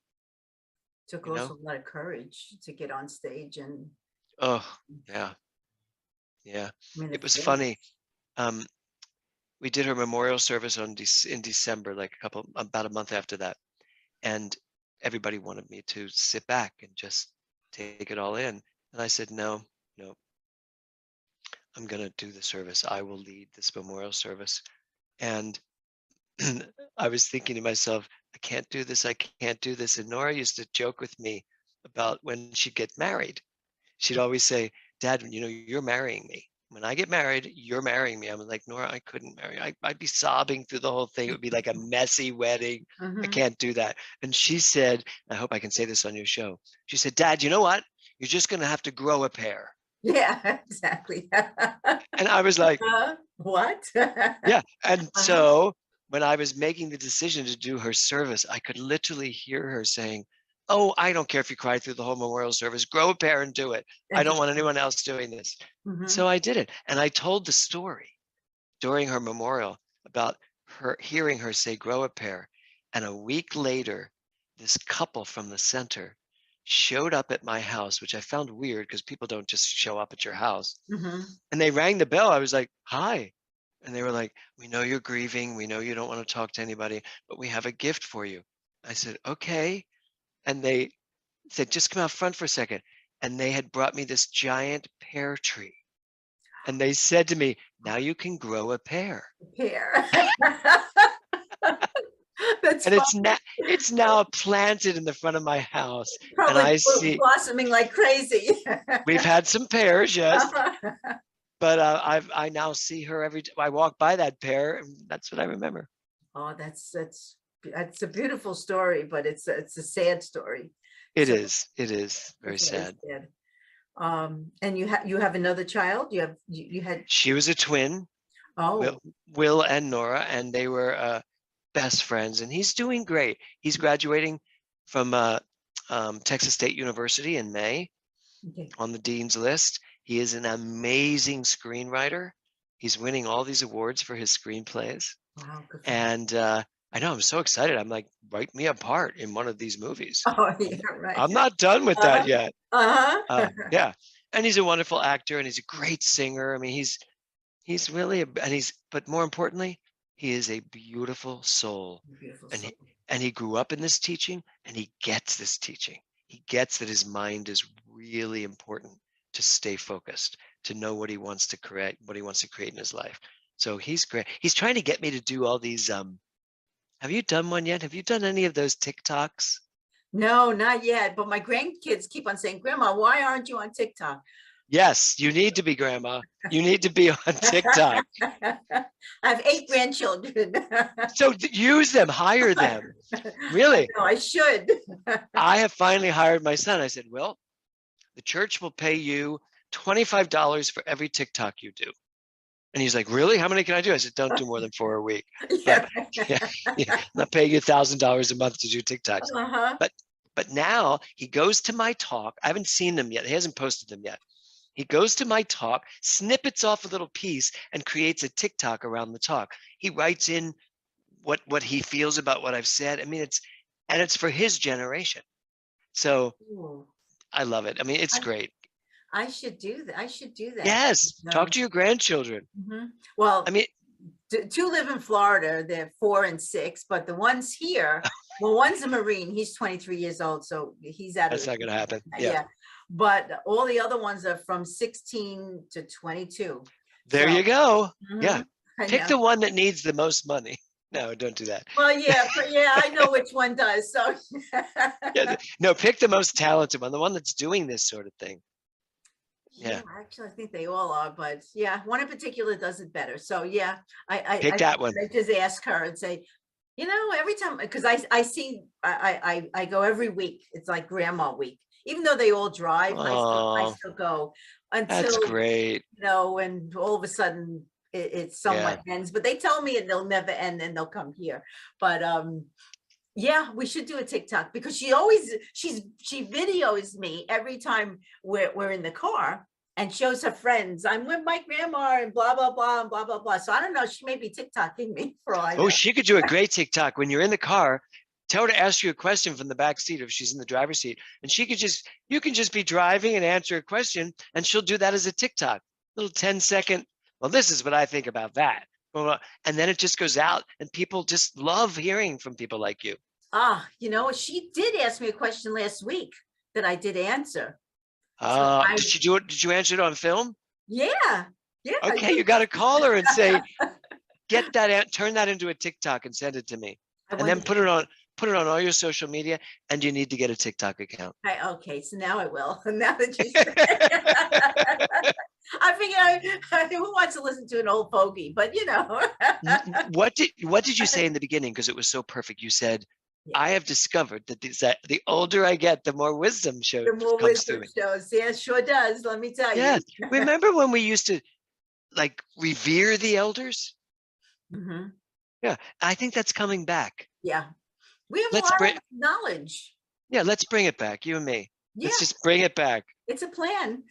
Took also a lot of courage to get on stage and. Oh, yeah. Yeah. It was funny. We did her memorial service in December, like about a month after that. And everybody wanted me to sit back and just take it all in. And I said, no, I'm going to do the service. I will lead this memorial service. And I was thinking to myself, I can't do this. I can't do this. And Nora used to joke with me about when she'd get married. She'd always say, Dad, you're marrying me. When I get married, you're marrying me. I'm like, Nora, I couldn't marry. I'd be sobbing through the whole thing. It would be like a messy wedding. I can't do that. And she said, I hope I can say this on your show. She said, Dad, you know what? You're just going to have to grow a pair. Yeah, exactly. And I was like, what? Yeah. And so when I was making the decision to do her service, I could literally hear her saying, oh, I don't care if you cry through the whole memorial service, grow a pair and do it. I don't want anyone else doing this. So I did it. And I told the story during her memorial about hearing her say, grow a pair. And a week later, this couple from the center showed up at my house, which I found weird because people don't just show up at your house. Mhm. And they rang the bell. I was like, hi. And they were like, we know you're grieving. We know you don't want to talk to anybody, but we have a gift for you. I said, okay. And they said, just come out front for a second. And they had brought me this giant pear tree. And they said to me, now you can grow a pear. Pear. That's And fun. it's now planted in the front of my house. And Probably I see blossoming like crazy. we've had some pears, yes. But I now see her every time I walk by that pear, and that's what I remember. Oh, that's a beautiful story, but it's a sad story. It So is very it's sad. And you have another child. You had She was a twin, oh Will and Nora, and they were best friends. And he's doing great. He's graduating from Texas State University in May, okay. on the dean's list. He is an amazing screenwriter. He's winning all these awards for his screenplays. Wow, good for him. And I know, I'm so excited. I'm like, write me a part in one of these movies. Oh yeah, right. I'm not done with that yet. Yeah. And he's a wonderful actor, and he's a great singer. I mean, he's really, but more importantly, he is a beautiful soul. Beautiful And soul. he grew up in this teaching, and he gets this teaching. He gets that his mind is really important to stay focused, to know what he wants to create, in his life. So he's great. He's trying to get me to do all these. Have you done one yet? Have you done any of those TikToks? No, not yet. But my grandkids keep on saying, "Grandma, why aren't you on TikTok?" Yes, you need to be, Grandma. You need to be on TikTok. I have 8 grandchildren. So use them, hire them. Really? No, I should. I have finally hired my son. I said, well, the church will pay you $25 for every TikTok you do. And he's like, really? How many can I do? I said, don't do more than 4 a week. Yeah. I'm not paying you $1,000 a month to do TikToks. Uh-huh. But now he goes to my talk. I haven't seen them yet. He hasn't posted them yet. He goes to my talk, snippets off a little piece, and creates a TikTok around the talk. He writes in what he feels about what I've said. I mean, it's for his generation. So Ooh. I love it. I mean, it's great. I should do that. Yes. Talk to your grandchildren. Mm-hmm. Well, I mean, 2 live in Florida. They're 4 and 6, but the ones here, well, one's a Marine. He's 23 years old, so he's out of that's not going to happen. Yeah. But all the other ones are from 16 to 22. There you go. Mhm. Yeah. Pick the one that needs the most money. No, don't do that. Well, yeah, I know which one does. So Yeah, no, pick the most talented one, the one that's doing this sort of thing. Yeah. Actually, I think they all are, but yeah, one in particular does it better. So yeah, I Pick that one. I just ask her and say, every time, because I go every week. It's like grandma week. Even though they all drive, I still go until that's great. And all of a sudden it somewhat ends. But they tell me they'll never end, and they'll come here. But yeah, we should do a TikTok, because she videos me every time we're in the car and shows her friends, I'm with my grandma and blah blah blah and blah blah blah. So I don't know, she may be TikToking me for all I know. Oh, she could do a great TikTok when you're in the car. Tell her to ask you a question from the back seat if she's in the driver's seat, and you can just be driving and answer a question, and she'll do that as a TikTok, little 10-second. Well, this is what I think about that. And then it just goes out, and people just love hearing from people like you. She did ask me a question last week that I did answer. Did she do it? Did you answer it on film? Yeah. Okay, you got to call her and say, turn that into a TikTok and send it to me, and then put it on all your social media. And you need to get a TikTok account. Okay, so now I will. Now that you said I figure who wants to listen to an old fogey, but What did you say in the beginning? Because it was so perfect. You said, I have discovered that the older I get, the more wisdom shows. The more wisdom shows. Yeah, sure does. Let me tell you. Yeah. Remember when we used to revere the elders? Mm-hmm. Yeah. I think that's coming back. Yeah. We have a lot of knowledge. Yeah. Let's bring it back. You and me. Yeah. Let's just bring it back. It's a plan.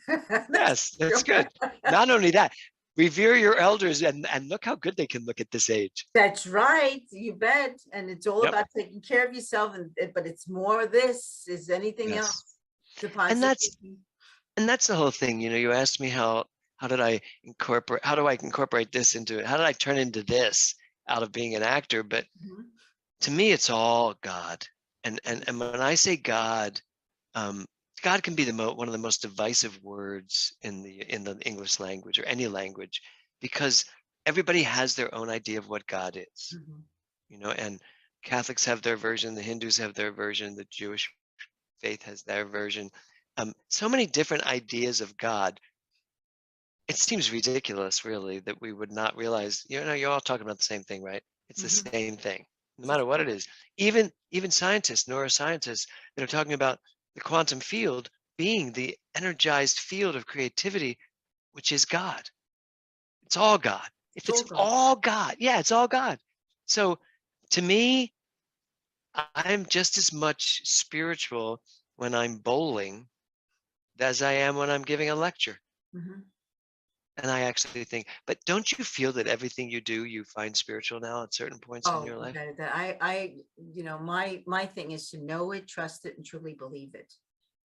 Yes. That's good. Not only that, Revere your elders, and look how good they can look at this age. That's right. You bet. And it's all Yep. about taking care of yourself. But it's more of this is anything Yes. else. The And that's positivity. the whole thing. You asked me how do I incorporate this into it? How did I turn into this out of being an actor? But Mhm. to me, it's all God. And when I say God, God can be one of the most divisive words in the English language or any language, because everybody has their own idea of what God is. Mhm. And Catholics have their version, the Hindus have their version, the Jewish faith has their version. So many different ideas of God. It seems ridiculous, really, that we would not realize, you're all talking about the same thing, right? It's the Mhm. same thing, no matter what it is. Even scientists, neuroscientists, that are talking about the quantum field being the energized field of creativity, which is God. It's all God. If It's all it's God. all God, yeah, it's all God. So to me, I'm just as much spiritual when I'm bowling as I am when I'm giving a lecture. Mhm. And I actually think, but don't you feel that everything you do, you find spiritual now at certain points in Oh, your life? my thing is to know it, trust it, and truly believe it,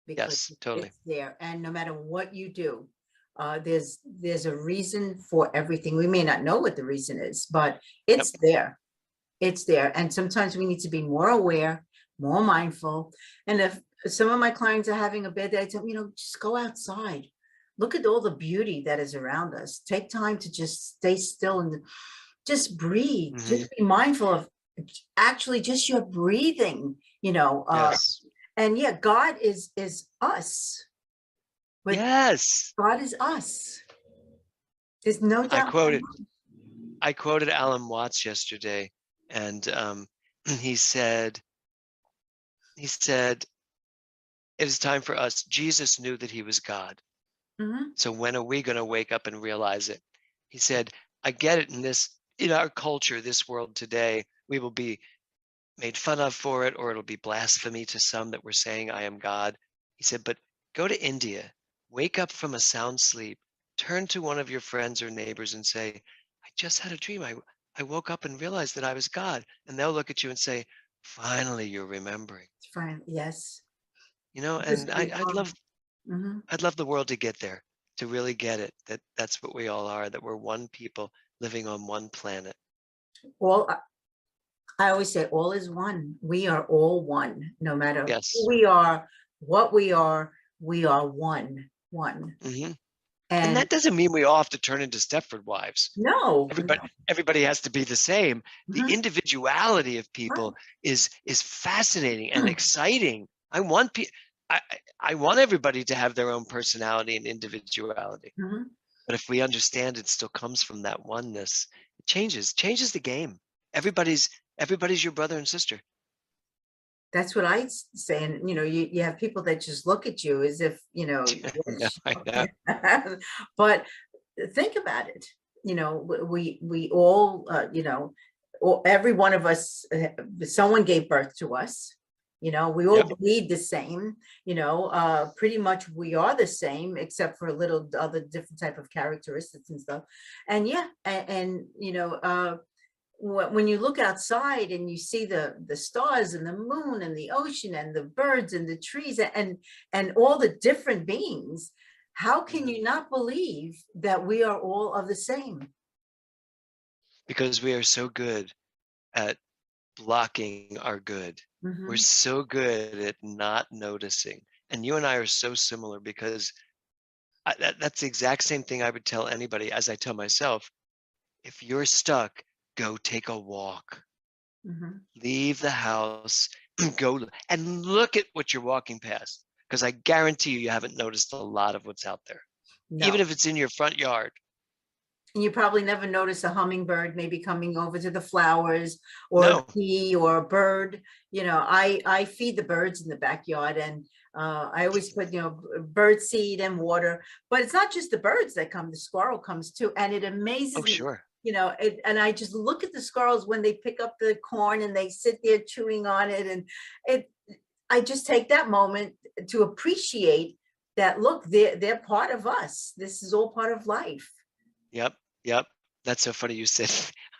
because Yes, totally. it's there. And no matter what you do, there's a reason for everything. We may not know what the reason is, but Yep. it's there. It's there. And sometimes we need to be more aware, more mindful. And if some of my clients are having a bad day, I tell them, just go outside. Look at all the beauty that is around us. Take time to just stay still and just breathe. Hmm. Just be mindful of actually just your breathing, Yes. and yeah, God is us. But Yes. God is us. There's no I doubt. quoted Alan Watts yesterday, and he said it is time for us. Jesus knew that he was God. Mhm. So when are we going to wake up and realize it? He said, I get it in our culture, this world today, we will be made fun of for it, or it'll be blasphemy to some that we're saying I am God. He said, but go to India, wake up from a sound sleep, turn to one of your friends or neighbors and say, I just had a dream. I woke up and realized that I was God. And they'll look at you and say, finally, you're remembering. It's fine. Yes. And Just move on. Mhm. I'd love the world to get there, to really get it, that that's what we all are, that we're one people living on one planet. All I always say all is one. We are all one, no matter who Yes. we are, what we are one, one. Hmm. And And that doesn't mean we all have to turn into Stepford wives. no, no. Everybody has to be the same. The Mhm. individuality of people Right. is fascinating and exciting. I want everybody to have their own personality and individuality. Mhm. But if we understand it still comes from that oneness, it changes the game. Everybody's your brother and sister. That's what I say. And you have people that just look at you as if, No, I know. but think about it. We all, every one of us, someone gave birth to us. We all Yep. bleed the same. Pretty much we are the same, except for a little other different type of characteristics and stuff. And yeah, when you look outside and you see the stars and the moon and the ocean and the birds and the trees and all the different beings, how can Mhm. you not believe that we are all of the same? Because we are so good at blocking our good. We're Mhm. so good at not noticing. And you and I are so similar, because that's the exact same thing I would tell anybody, as I tell myself. If you're stuck, go take a walk. Mhm. Leave the house, go and look at what you're walking past. Because I guarantee you haven't noticed a lot of what's out there, even No. if it's in your front yard. And you probably never notice a hummingbird maybe coming over to the flowers, or a No. bee or a bird. I feed the birds in the backyard, and I always put bird seed and water. But it's not just the birds that come; the squirrel comes too, and it Oh, amazes me. sure. And I just look at the squirrels when they pick up the corn and they sit there chewing on it, and it. I just take that moment to appreciate that. Look, they're part of us. This is all part of life. Yep. Yep. That's so funny. You said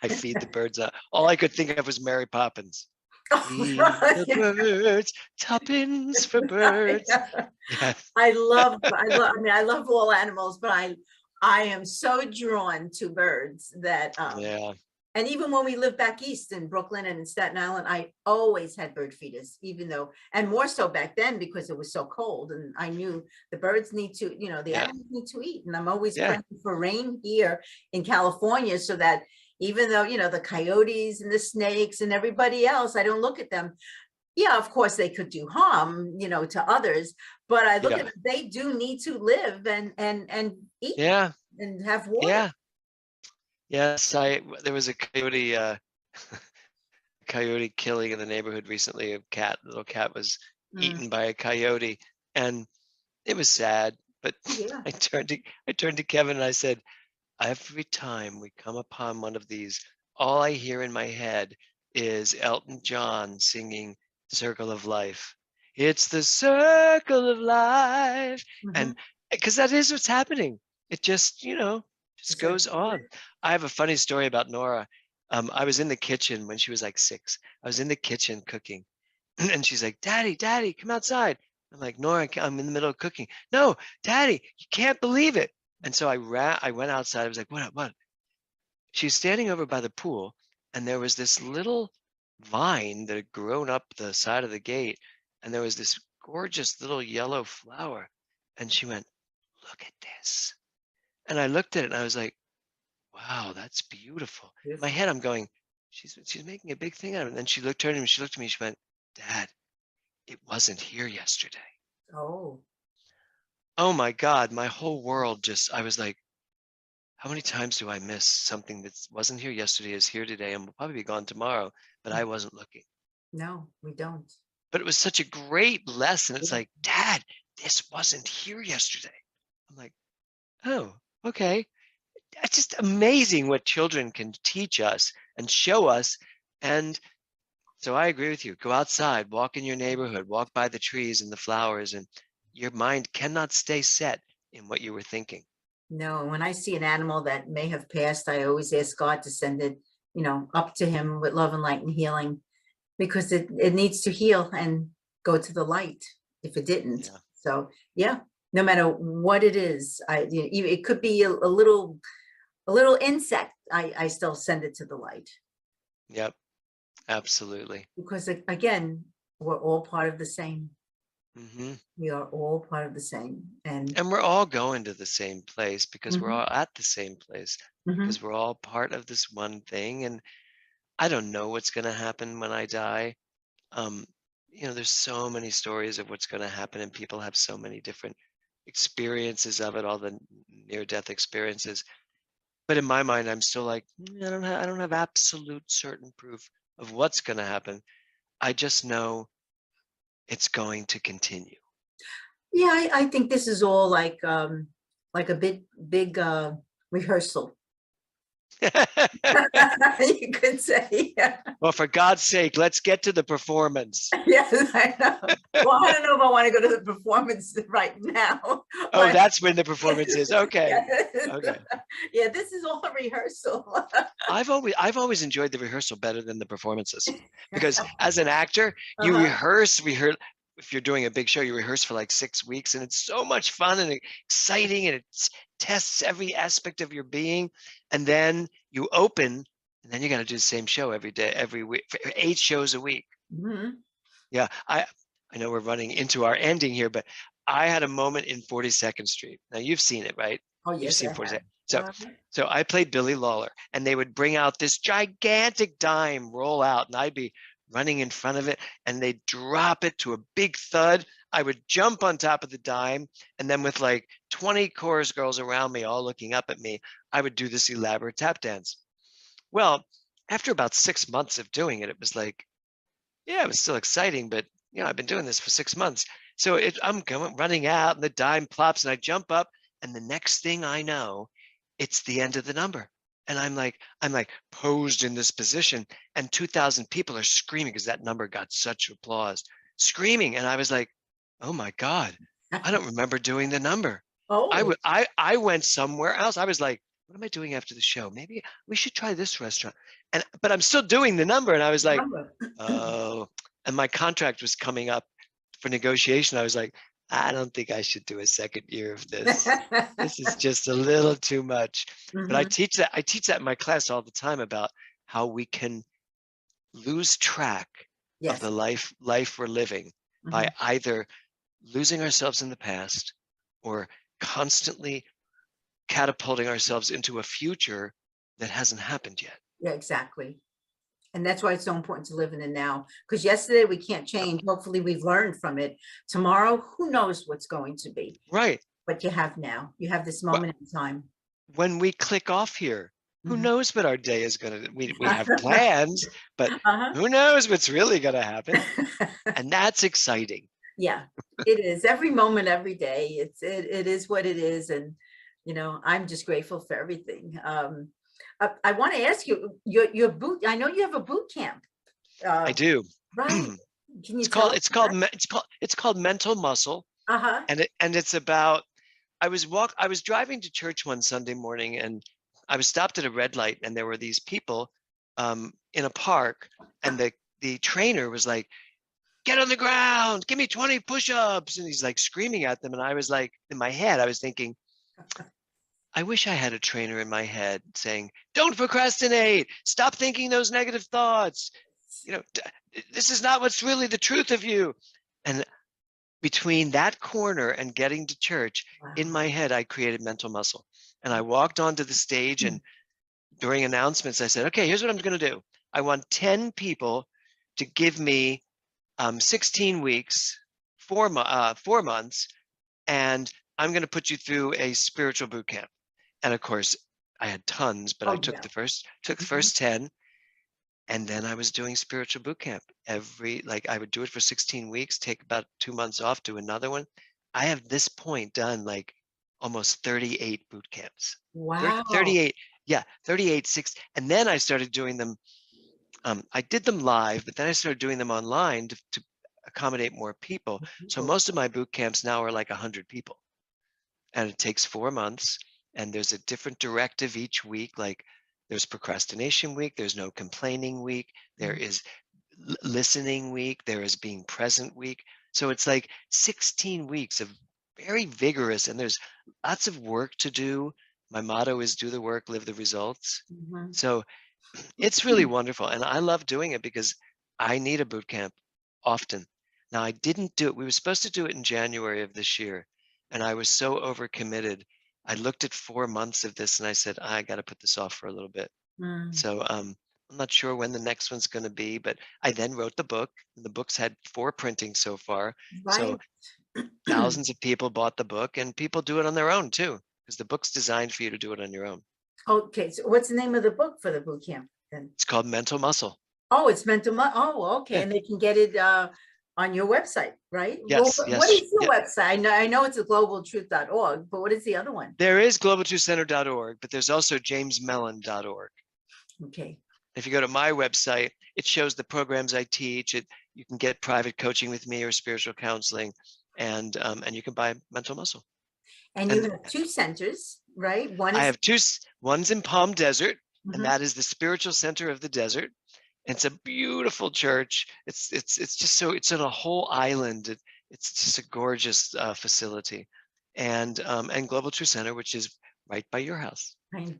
I feed the birds. All I could think of was Mary Poppins. Feed the birds, tuppence for birds. Yeah. Yeah. I mean, I love all animals, but I am so drawn to birds that, Yeah. and even when we lived back east in Brooklyn and in Staten Island, I always had bird feeders, even though, and more so back then because it was so cold. And I knew the birds need to, the Yeah. animals need to eat. And I'm always Yeah. praying for rain here in California so that even though, the coyotes and the snakes and everybody else, I don't look at them. Yeah, of course they could do harm, to others, but I look Yeah. at them, they do need to live and eat Yeah. and have water. Yeah. Yes. There was a coyote killing in the neighborhood recently. A little cat was Mm. eaten by a coyote, and it was sad. But Oh, yeah. I turned to Kevin and I said, every time we come upon one of these, all I hear in my head is Elton John singing Circle of Life. It's the circle of life. Mhm. And because that is what's happening. It just It's like, goes on. I have a funny story about Nora. I was in the kitchen when she was like 6. I was in the kitchen cooking, and she's like, "Daddy, Daddy, come outside." I'm like, "Nora, I'm in the middle of cooking." "No, Daddy, you can't believe it." And so I went outside. I was like, "What? She's standing over by the pool, and there was this little vine that had grown up the side of the gate, and there was this gorgeous little yellow flower. And she went, "Look at this." And I looked at it and I was like, "Wow, that's beautiful." In my beautiful. head, I'm going, she's making a big thing out of it. And then turned to me, she looked at me, she went, "Dad, it wasn't here yesterday." Oh, Oh my God, my whole world I was like, how many times do I miss something that wasn't here yesterday is here today and will probably be gone tomorrow, but I wasn't looking. no, we don't. But it was such a great lesson. It's Yeah. like, Dad, this wasn't here yesterday. I'm like, oh, okay. It's just amazing what children can teach us and show us. And so I agree with you. Go outside, walk in your neighborhood, walk by the trees and the flowers, and your mind cannot stay set in what you were thinking. No, when I see an animal that may have passed, I always ask God to send it, up to him with love and light and healing because it needs to heal and go to the light if it didn't. Yeah. So yeah, no matter what it is, it could be a little insect. I still send it to the light Yep. Absolutely. because again, we're all part of the same. Hmm. We are all part of the same. And And we're all going to the same place because we're mhm, all at the same place mhm. because we're all part of this one thing. And I don't know what's going to happen when I die. Um, there's so many stories of what's going to happen, and people have so many different experiences of it, all the near-death experiences. But in my mind, I'm still like, I don't have absolute certain proof of what's going to happen. I just know it's going to continue. Yeah, I think this is all like a big rehearsal. You could say. Yeah. Well, for God's sake, let's get to the performance. Yes, I know. Well, I don't know if I want to go to the performance right now, Oh, but that's when the performance is. Okay. Okay. yeah, this is all a rehearsal. I've always enjoyed the rehearsal better than the performances, because as an actor, you Uh-huh. rehearse. If you're doing a big show, you rehearse for like 6 weeks, and it's so much fun and exciting, and it tests every aspect of your being. And then you open, and then you got to do the same show every day, every week, for 8 shows a week. Mhm. Yeah, I know we're running into our ending here, but I had a moment in 42nd Street. Now you've seen it, right? Oh, You've yes, seen I have. 42nd. So I played Billy Lawler, and they would bring out this gigantic dime roll out, and I'd be running in front of it, and they'd drop it to a big thud. I would jump on top of the dime, and then with like 20 chorus girls around me, all looking up at me, I would do this elaborate tap dance. Well, after about 6 months of doing it, it was like, yeah, it was still exciting, but I've been doing this for 6 months. So I'm going running out, and the dime plops, and I jump up, and the next thing I know, it's the end of the number. And I'm like posed in this position, and 2,000 people are screaming because that number got such applause, screaming. And I was like, oh my God, I don't remember doing the number. I Oh, would I went somewhere else. I was like, what am I doing after the show? Maybe we should try this restaurant. But I'm still doing the number. And I was like, oh, and my contract was coming up for negotiation. I was like, I don't think I should do a second year of this. This is just a little too much. But I teach that in my class all the time about how we can lose track of the life we're living by either losing ourselves in the past or constantly catapulting ourselves into a future that hasn't happened yet. Yeah, exactly. And that's why it's so important to live in the now, because yesterday we can't change. Hopefully we've learned from it. Tomorrow, who knows what's going to be. Right. But you have now. You have this moment in time. When we click off here, who knows what our day is going to, we have plans, but who knows what's really going to happen. And that's exciting. Yeah, it is. Every moment, every day. It is what it is. And, I'm just grateful for everything. I want to ask you, your boot. I know you have a boot camp. I do. Right. Can you it's called Mental Muscle. And it's about, I was driving to church one Sunday morning and I was stopped at a red light and there were these people in a park and the trainer was like, get on the ground, give me 20 push-ups. And he's like screaming at them. And I was like, in my head, I was thinking, I wish I had a trainer in my head saying, don't procrastinate, stop thinking those negative thoughts. This is not what's really the truth of you. And between that corner and getting to church, in my head, I created Mental Muscle. And I walked onto the stage and during announcements, I said, okay, here's what I'm going to do. I want 10 people to give me 16 weeks, 4 months, and I'm going to put you through a spiritual boot camp. And of course, I had tons, but I took the first 10, and then I was doing spiritual boot camp I would do it for 16 weeks, take about 2 months off, do another one. I have this point done like almost 38 boot camps. Wow. 38, 6. And then I started doing them. I did them live, but then I started doing them online to accommodate more people. So most of my boot camps now are like 100 people. And it takes 4 months. And there's a different directive each week. Like there's procrastination week, there's no complaining week, there is listening week, there is being present week. So it's like 16 weeks of very vigorous, and there's lots of work to do. My motto is do the work, live the results. So it's really wonderful. And I love doing it because I need a boot camp often. Now I didn't do it. We were supposed to do it in January of this year. And I was so overcommitted. I looked at 4 months of this and I said, I got to put this off for a little bit. So I'm not sure when the next one's going to be, but I then wrote the book. The book's had 4 printings so far. So thousands of people bought the book, and people do it on their own too, because the book's designed for you to do it on your own. Okay. So what's the name of the book for the boot camp then? It's called Mental Muscle. Oh, it's Mental Muscle. Oh, okay. Yeah. And they can get it on your website, right? Yes. Well, what is your website? I know it's a globaltruth.org, but what is the other one? There is globaltruthcenter.org, but there's also jamesmellon.org. Okay. If you go to my website, it shows the programs I teach. You can get private coaching with me or spiritual counseling, and you can buy Mental Muscle. And you have 2 centers, right? I have 2. One's in Palm Desert, and that is the spiritual center of the desert. It's a beautiful church. It's just so, it's on a whole island. It's just a gorgeous facility, and Global Truth Center, which is right by your house. By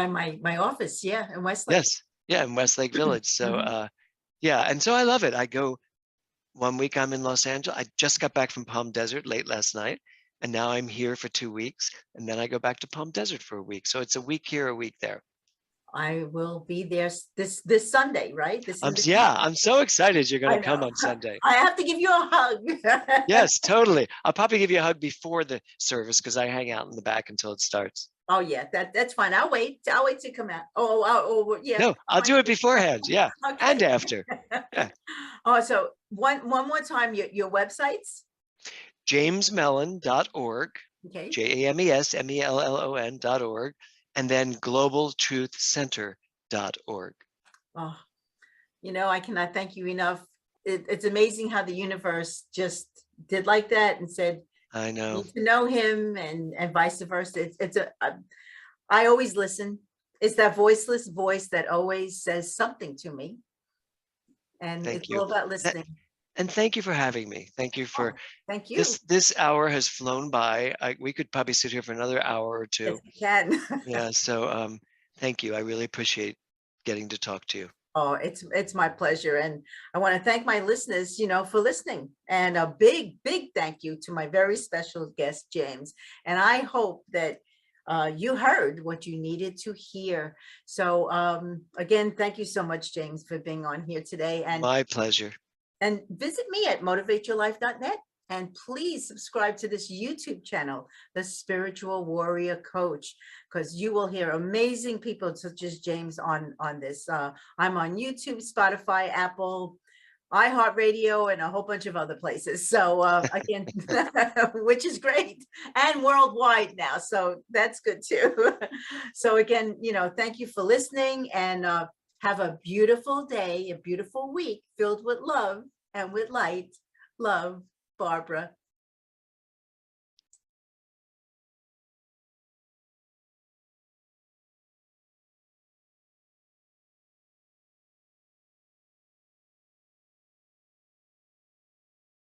my office, in Westlake. Yes, in Westlake Village. So and so I love it. I go 1 week. I'm in Los Angeles. I just got back from Palm Desert late last night, and now I'm here for 2 weeks, and then I go back to Palm Desert for a week. So it's a week here, a week there. I will be there this Sunday, right? I'm so excited you're going to come on Sunday. I have to give you a hug. Yes, totally. I'll probably give you a hug before the service because I hang out in the back until it starts. Oh yeah, that's fine. I'll wait to come out. Yeah. No, I'll do it beforehand. Yeah, okay. And after. Yeah. Oh, so one more time, your websites. jamesmellon.org. Okay. JAMESMELLON.org. And then globaltruthcenter.org. Oh, I cannot thank you enough. It's amazing how the universe just did like that and said, I know. You need to know him, and vice versa. I always listen. It's that voiceless voice that always says something to me. And Thank it's you. all about That, listening. and thank you for having me. Thank you for Oh, thank you. this hour has flown by. We could probably sit here for another hour or Yes, two. we can. Yeah, so thank you. I really appreciate getting to talk to you. Oh, it's my pleasure. And I want to thank my listeners, for listening. And a big, big thank you to my very special guest, James. And I hope that you heard what you needed to hear. So again, thank you so much, James, for being on here today. My pleasure. And visit me at motivateyourlife.net. And please subscribe to this YouTube channel, The Spiritual Warrior Coach, because you will hear amazing people such as James on this. I'm on YouTube, Spotify, Apple, iHeartRadio, and a whole bunch of other places. So again, which is great, and worldwide now. So that's good too. So again, thank you for listening, and have a beautiful day, a beautiful week filled with love and with light. Love, Barbara.